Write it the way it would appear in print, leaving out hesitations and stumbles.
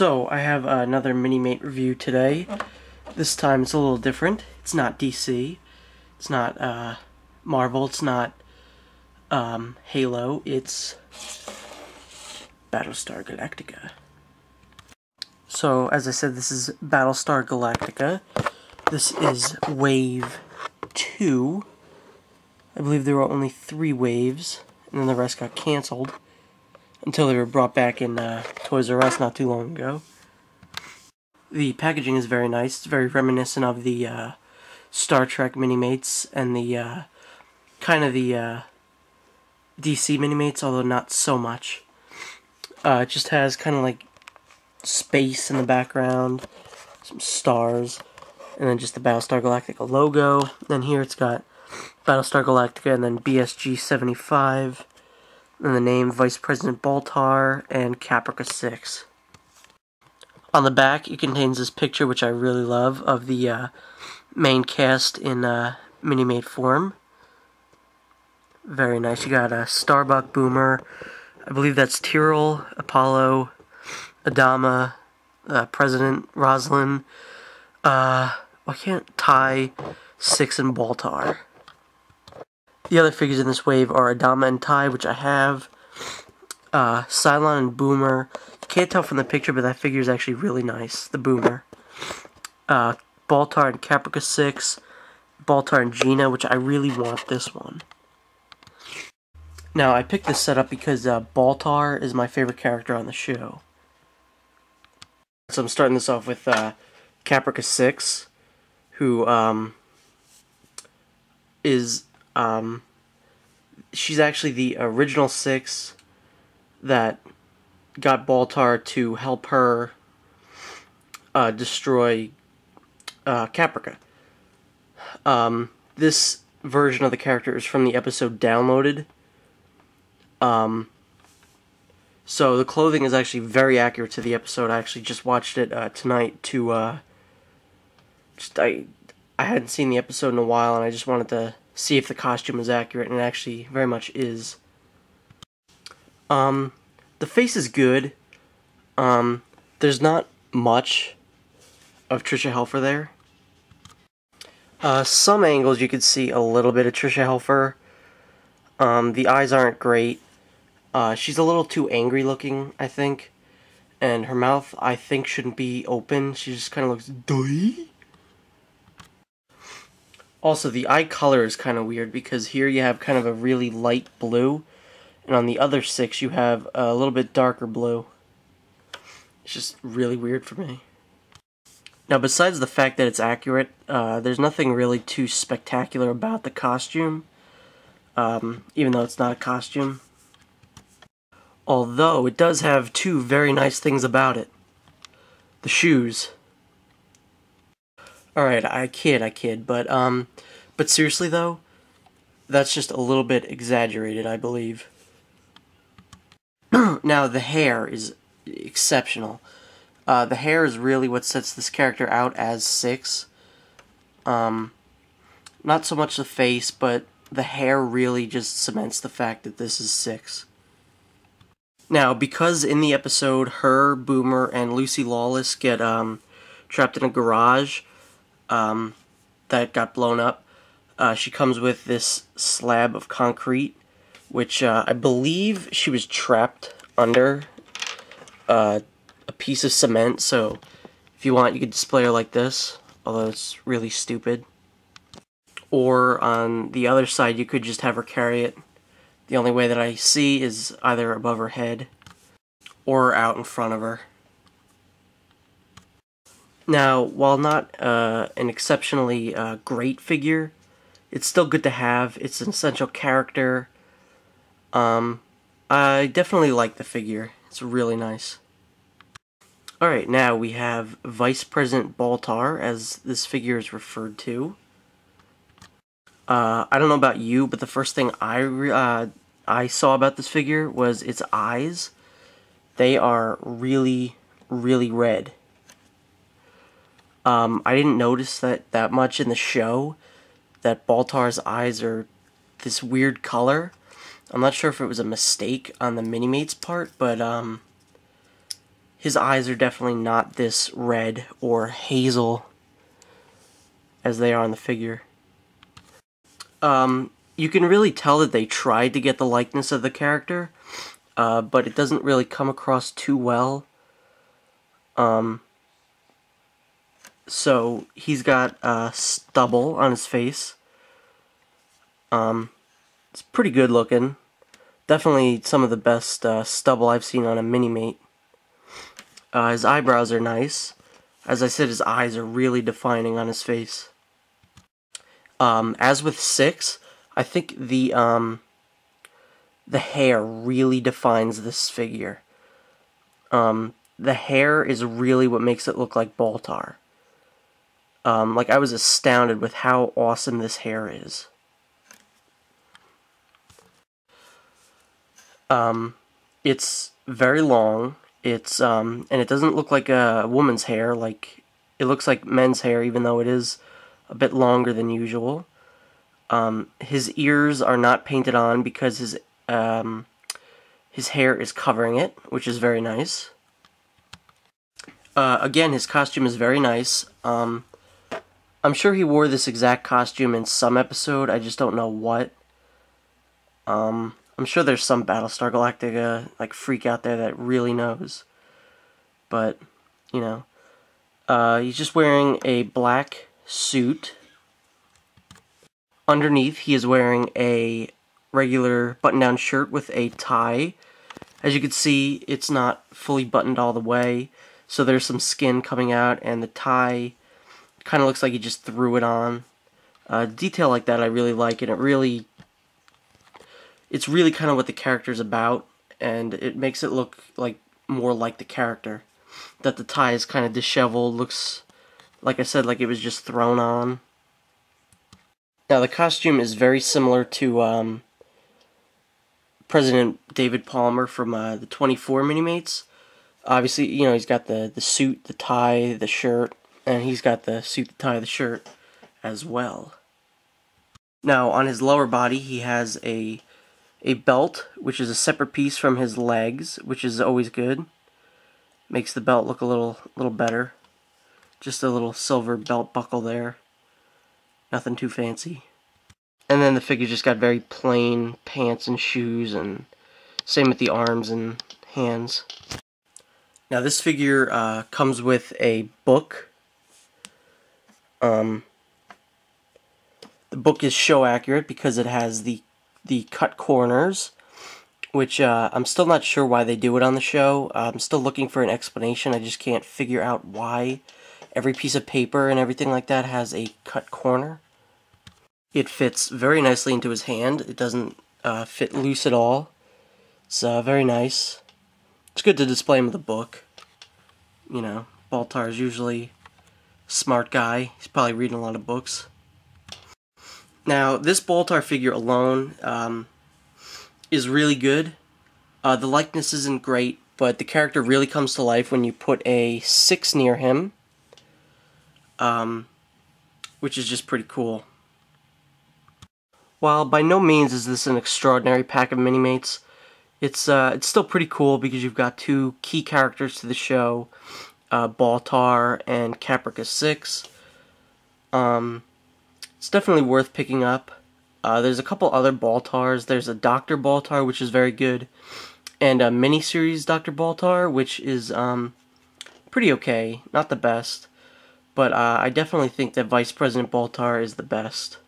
So, I have another Minimate review today. This time it's a little different. It's not DC. It's not Marvel. It's not Halo. It's Battlestar Galactica. So, as I said, this is Battlestar Galactica. This is Wave 2. I believe there were only 3 waves, and then the rest got canceled until they were brought back in Toys R Us not too long ago. The packaging is very nice. It's very reminiscent of the Star Trek Minimates and the kind of the DC Minimates, although not so much. It just has kind of like space in the background, some stars, and then just the Battlestar Galactica logo. Then here it's got Battlestar Galactica and then BSG 75. And the name Vice President Baltar and Caprica 6. On the back, it contains this picture, which I really love, of the main cast in Minimate form. Very nice. You got Starbuck, Boomer, I believe that's Tyrell, Apollo, Adama, President, Roslyn, why can't Ty, 6, and Baltar. The other figures in this wave are Adama and Ty, which I have, Cylon and Boomer. You can't tell from the picture, but that figure is actually really nice, the Boomer. Baltar and Caprica 6, Baltar and Gina, which I really want this one. Now, I picked this setup because Baltar is my favorite character on the show. So I'm starting this off with Caprica 6, who is... she's actually the original 6 that got Baltar to help her destroy Caprica. This version of the character is from the episode Downloaded. So the clothing is actually very accurate to the episode. I actually just watched it tonight to I hadn't seen the episode in a while, and I just wanted to see if the costume was accurate, and it actually very much is. The face is good. There's not much of Tricia Helfer there. Some angles you could see a little bit of Tricia Helfer. The eyes aren't great. She's a little too angry looking, I think. And her mouth, I think, shouldn't be open. She just kind of looks doy. Also, the eye color is kind of weird because here you have kind of a really light blue, and on the other 6 you have a little bit darker blue. It's just really weird for me. Now, besides the fact that it's accurate, there's nothing really too spectacular about the costume, even though it's not a costume. Although, it does have 2 very nice things about it. The shoes. Alright, I kid, but seriously though, that's just a little bit exaggerated, I believe. Now, the hair is exceptional. The hair is really what sets this character out as 6. Not so much the face, but the hair really just cements the fact that this is 6. Now, because in the episode, her, Boomer, and Lucy Lawless get trapped in a garage, that got blown up. She comes with this slab of concrete, which I believe she was trapped under a piece of cement, so if you want you could display her like this, although it's really stupid. Or on the other side you could just have her carry it. The only way that I see is either above her head or out in front of her. Now, while not an exceptionally great figure, it's still good to have. It's an essential character. I definitely like the figure. It's really nice. Alright, now we have Vice President Baltar, as this figure is referred to. I don't know about you, but the first thing I saw about this figure was its eyes. They are really, really red. I didn't notice that much in the show, that Baltar's eyes are this weird color. I'm not sure if it was a mistake on the Minimates part, but his eyes are definitely not this red or hazel as they are on the figure. You can really tell that they tried to get the likeness of the character, but it doesn't really come across too well. So he's got stubble on his face. It's pretty good looking. Definitely some of the best stubble I've seen on a Minimate. His eyebrows are nice. As I said, his eyes are really defining on his face. As with 6, I think the hair really defines this figure. The hair is really what makes it look like Baltar. Like, I was astounded with how awesome this hair is. It's very long. And it doesn't look like a woman's hair. Like, it looks like men's hair, even though it is a bit longer than usual. His ears are not painted on because his hair is covering it, which is very nice. Again, his costume is very nice. I'm sure he wore this exact costume in some episode, I just don't know what. I'm sure there's some Battlestar Galactica like freak out there that really knows. But, you know. He's just wearing a black suit. Underneath, he is wearing a regular button-down shirt with a tie. As you can see, it's not fully buttoned all the way, so there's some skin coming out, and the tie kind of looks like he just threw it on. Detail like that I really like, and it's really kind of what the character's about, and it makes it look like more like the character. That the tie is kind of disheveled, looks, like I said, like it was just thrown on. Now, the costume is very similar to President David Palmer from the 24 Minimates. Obviously, you know, he's got the suit, the tie, the shirt, and he's got the suit, the tie, the shirt as well. Now, on his lower body, he has a belt, which is a separate piece from his legs, which is always good. Makes the belt look a little better. Just a little silver belt buckle there. Nothing too fancy. And then the figure just got very plain pants and shoes, and same with the arms and hands. Now this figure comes with a book. The book is show accurate because it has the cut corners, which I'm still not sure why they do it on the show. I'm still looking for an explanation. I just can't figure out why every piece of paper and everything like that has a cut corner. It fits very nicely into his hand. It doesn't fit loose at all. It's very nice. It's good to display him with a book. You know, Baltar is usually a smart guy. He's probably reading a lot of books. Now, this Baltar figure alone is really good. The likeness isn't great, but the character really comes to life when you put a 6 near him, which is just pretty cool. While by no means is this an extraordinary pack of Minimates, it's still pretty cool because you've got 2 key characters to the show, Baltar and Caprica 6. It's definitely worth picking up. There's a couple other Baltars. There's a Dr. Baltar, which is very good, and a miniseries Dr. Baltar, which is pretty okay. Not the best, but I definitely think that Vice President Baltar is the best.